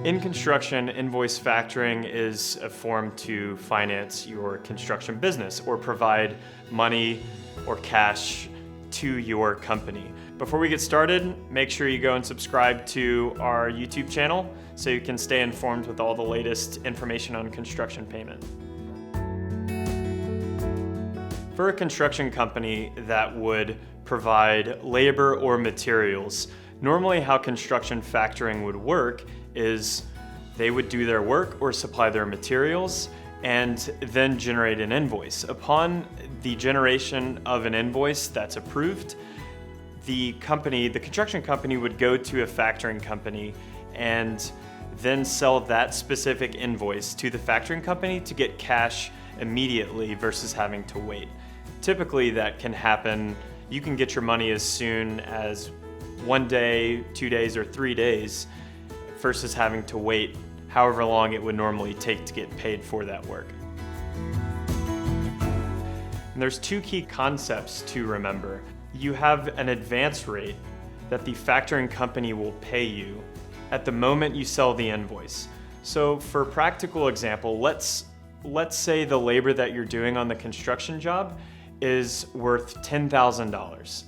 In construction, invoice factoring is a form to finance your construction business or provide money or cash to your company. Before we get started, make sure you go and subscribe to our YouTube channel so you can stay informed with all the latest information on construction payment. For a construction company that would provide labor or materials, normally how construction factoring would work is they would do their work or supply their materials and then generate an invoice. Upon the generation of an invoice that's approved, the construction company would go to a factoring company and then sell that specific invoice to the factoring company to get cash immediately versus having to wait. Typically that can happen, you can get your money as soon as 1 day, 2 days, or 3 days versus having to wait however long it would normally take to get paid for that work. And there's two key concepts to remember. You have an advance rate that the factoring company will pay you at the moment you sell the invoice. So for practical example, let's say the labor that you're doing on the construction job is worth $10,000.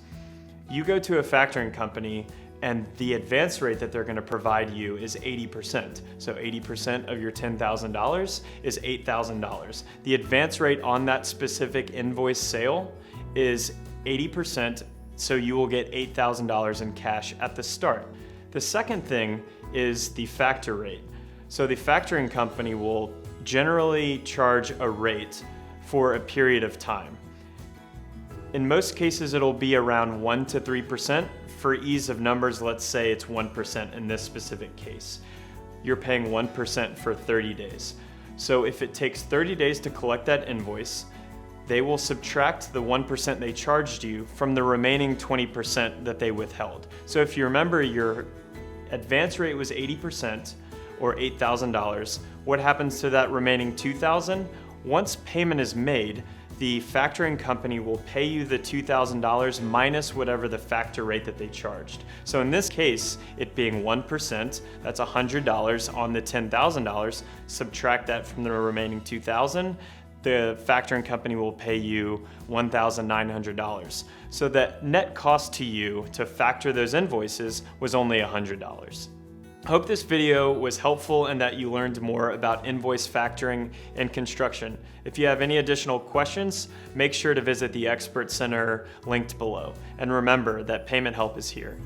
You go to a factoring company and the advance rate that they're going to provide you is 80%. So 80% of your $10,000 is $8,000. The advance rate on that specific invoice sale is 80%, so you will get $8,000 in cash at the start. The second thing is the factor rate. So the factoring company will generally charge a rate for a period of time. In most cases, it'll be around 1 to 3%. For ease of numbers, let's say it's 1% in this specific case. You're paying 1% for 30 days. So if it takes 30 days to collect that invoice, they will subtract the 1% they charged you from the remaining 20% that they withheld. So if you remember, your advance rate was 80% or $8,000. What happens to that remaining $2,000? Once payment is made, the factoring company will pay you the $2,000 minus whatever the factor rate that they charged. So in this case, it being 1%, that's $100 on the $10,000. Subtract that from the remaining $2,000. The factoring company will pay you $1,900. So the net cost to you to factor those invoices was only $100. I hope this video was helpful and that you learned more about invoice factoring in construction. If you have any additional questions, make sure to visit the Expert Center linked below. And remember that payment help is here.